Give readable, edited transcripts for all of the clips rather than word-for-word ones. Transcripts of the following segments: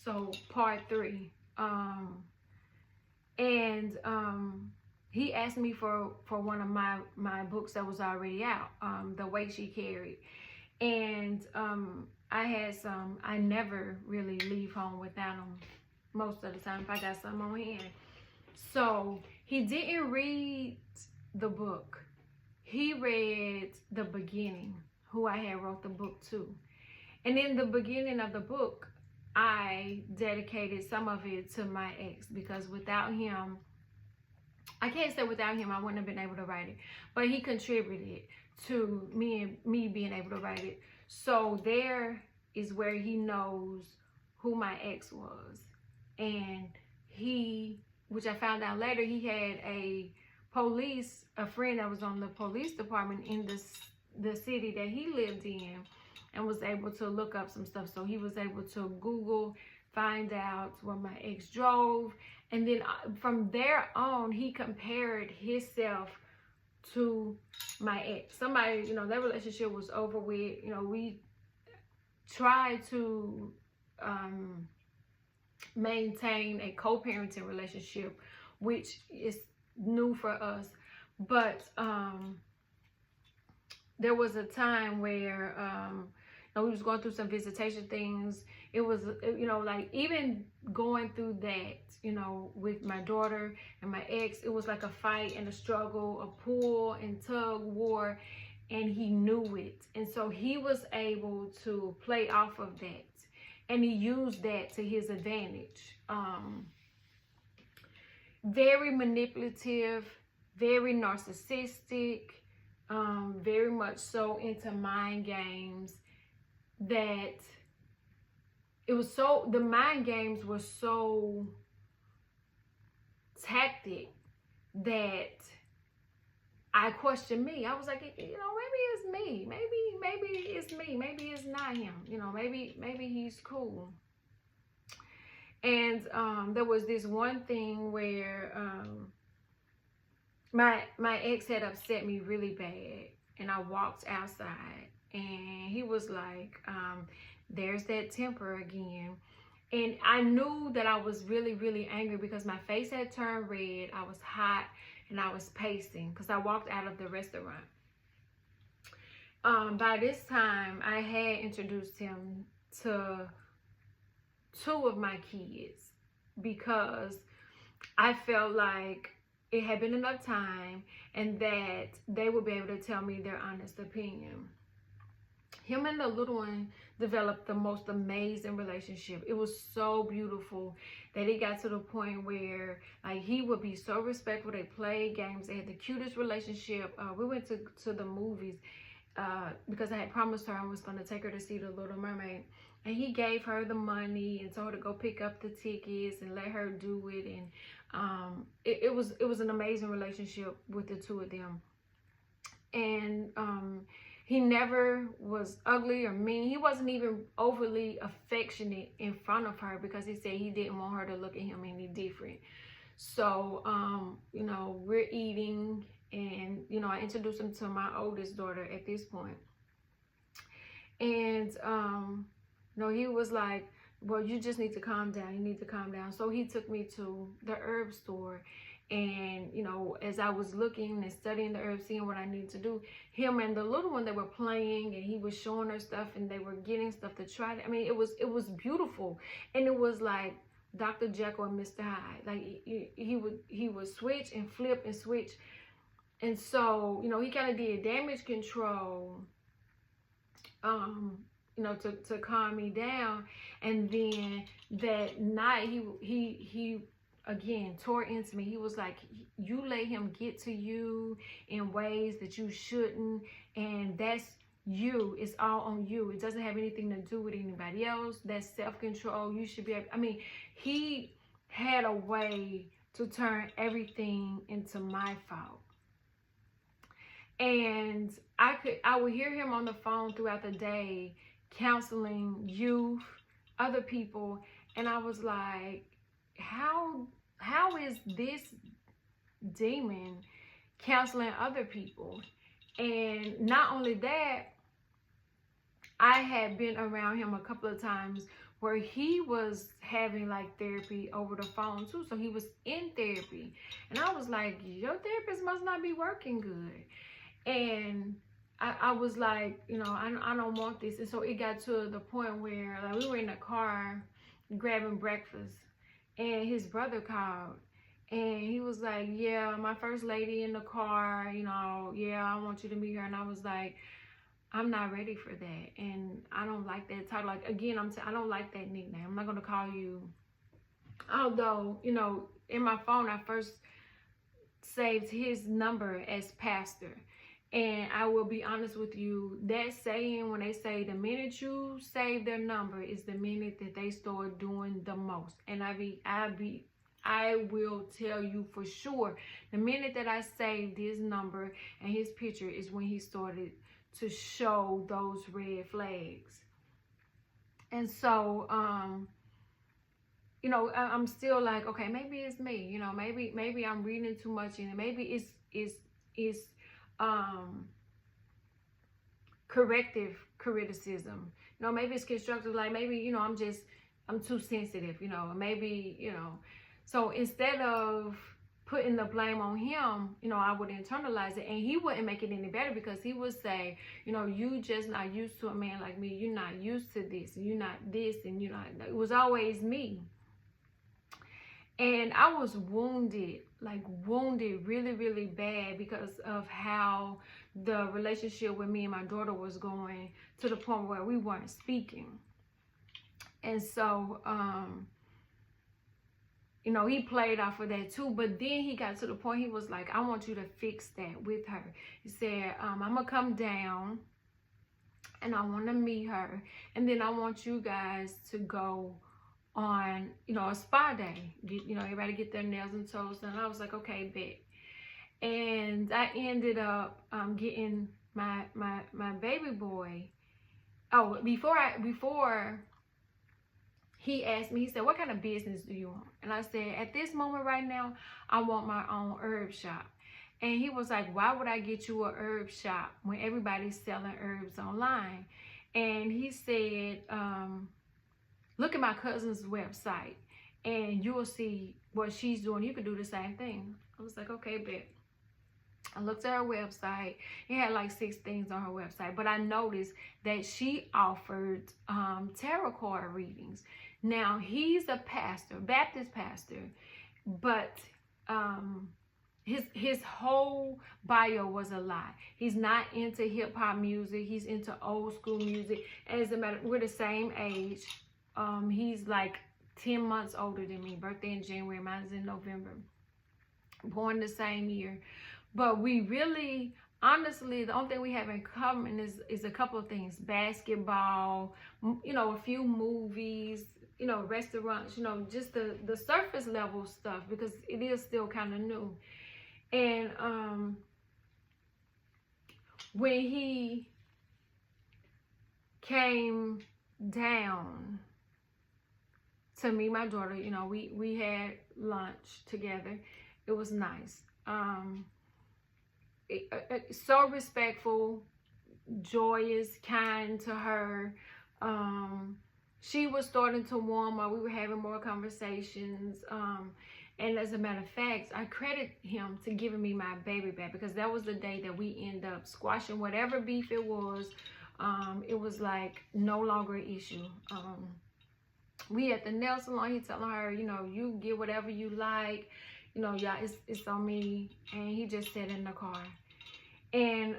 So part 3. And he asked me for one of my books that was already out, The Weight She Carried. And I had some. I never really leave home without them most of the time if I got some on hand. So he didn't read the book. He read the beginning, who I had wrote the book to. And in the beginning of the book, I dedicated some of it to my ex, because without him, I can't say without him I wouldn't have been able to write it, but he contributed to me being able to write it. So there is where he knows who my ex was. And he, which I found out later, he had a friend that was on the police department in the city that he lived in, and was able to look up some stuff. So he was able to Google, find out where my ex drove. And then from there on, he compared himself to my ex. Somebody, you know, their relationship was over with. You know, we tried to maintain a co-parenting relationship, which is new for us. But there was a time where we was going through some visitation things. It was, you know, like even going through that, you know, with my daughter and my ex, it was like a fight and a struggle, a pull and tug war, and he knew it. And so he was able to play off of that, and he used that to his advantage. Very manipulative, very narcissistic, very much so into mind games, that it was so, the mind games were so tactic that I questioned me. I was like, you know, maybe it's me. Maybe it's me. Maybe it's not him. You know, maybe he's cool. And there was this one thing where my ex had upset me really bad, and I walked outside, and he was like, there's that temper again. And I knew that I was really, really angry because my face had turned red. I was hot, and I was pacing because I walked out of the restaurant. By this time, I had introduced him to 2 of my kids, because I felt like it had been enough time and that they would be able to tell me their honest opinion. Him and the little one developed the most amazing relationship. It was so beautiful that it got to the point where, like, he would be so respectful. They played games. They had the cutest relationship. We went to the movies because I had promised her I was going to take her to see The Little Mermaid. And he gave her the money and told her to go pick up the tickets and let her do it. And it was an amazing relationship with the 2 of them. And he never was ugly or mean. He wasn't even overly affectionate in front of her, because he said he didn't want her to look at him any different. So, you know, we're eating, and, you know, I introduced him to my oldest daughter at this point. And, you know, he was like, well, you just need to calm down. You need to calm down. So he took me to the herb store. And, you know, as I was looking and studying the herbs, seeing what I needed to do, him and the little one, they were playing, and he was showing her stuff, and they were getting stuff to try. I mean, it was beautiful. And it was like Dr. Jekyll and Mr. Hyde. Like he would switch and flip and switch. And so, you know, he kind of did damage control, you know, to calm me down. And then that night, he again tore into me. He was like, you let him get to you in ways that you shouldn't, and that's you. It's all on you. It doesn't have anything to do with anybody else. That's self-control. You should be able, I mean, he had a way to turn everything into my fault. And I would hear him on the phone throughout the day, counseling youth, other people, and I was like, how is this demon counseling other people? And not only that, I had been around him a couple of times where he was having like therapy over the phone too. So he was in therapy. And I was like, your therapist must not be working good. And I was like, you know, I don't want this. And so it got to the point where like we were in the car grabbing breakfast, and his brother called, and he was like, yeah, my first lady in the car, you know, yeah, I want you to meet her. And I was like, I'm not ready for that, and I don't like that title. Like, again, I don't like that nickname. I'm not gonna call you, although, you know, in my phone I first saved his number as pastor. And I will be honest with you, that saying, when they say the minute you save their number is the minute that they start doing the most. And I will tell you for sure, the minute that I saved his number and his picture is when he started to show those red flags. And so, you know, I'm still like, okay, maybe it's me, you know, maybe I'm reading too much, and maybe it's corrective criticism, you know, maybe it's constructive, like maybe, you know, I'm too sensitive, you know, maybe, you know. So instead of putting the blame on him, you know, I would internalize it, and he wouldn't make it any better, because he would say, you know, you just not used to a man like me, you're not used to this, and you're not this, and you're not. It was always me. And I was wounded, like wounded really, really bad, because of how the relationship with me and my daughter was going, to the point where we weren't speaking. And so, you know, he played off of that too. But then he got to the point, he was like, I want you to fix that with her. He said, I'm going to come down and I want to meet her. And then I want you guys to go on, you know, a spa day. You know, everybody get their nails and toes done. I was like, okay, bet. And I ended up getting my baby boy. Oh, before he asked me, he said, what kind of business do you want? And I said, at this moment right now, I want my own herb shop. And he was like, why would I get you a herb shop when everybody's selling herbs online? And he said, look at my cousin's website and you will see what she's doing. You could do the same thing. I was like, okay, bet. I looked at her website. It had like 6 things on her website, but I noticed that she offered tarot card readings. Now, he's a pastor, Baptist pastor, but his whole bio was a lie. He's not into hip hop music. He's into old school music. As a matter, we're the same age. He's like 10 months older than me. Birthday in January, mine's in November. Born the same year. But we really, honestly, the only thing we have in common is a couple of things. Basketball, you know, a few movies, you know, restaurants, you know, just the surface level stuff, because it is still kind of new. And when he came down to meet my daughter, you know, we had lunch together. It was nice. So respectful, joyous, kind to her. She was starting to warm up. We were having more conversations. And as a matter of fact, I credit him to giving me my baby back, because that was the day that we end up squashing whatever beef it was. It was like no longer an issue. We at the nail salon, he telling her, you know, you get whatever you like. You know, y'all, it's on me. And he just sat in the car. And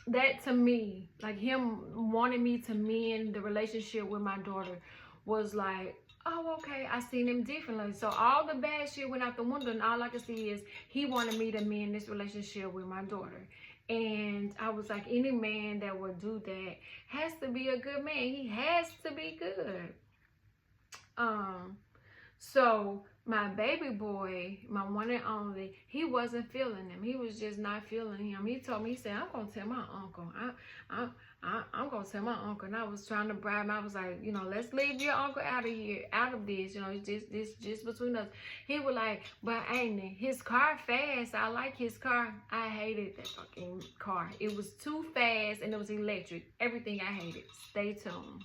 that to me, like him wanting me to mend the relationship with my daughter, was like, oh, okay, I seen him differently. So all the bad shit went out the window, and all I could see is he wanted me to mend this relationship with my daughter. And I was like, any man that would do that has to be a good man. He has to be good. So my baby boy, my one and only, he wasn't feeling him. He was just not feeling him. He told me, he said, I'm gonna tell my uncle. I'm gonna tell my uncle. And I was trying to bribe him. I was like, you know, let's leave your uncle out of here, out of this. You know, it's just between us. He was like, but ain't it? His car fast. I like his car. I hated that fucking car. It was too fast and it was electric. Everything I hated. Stay tuned.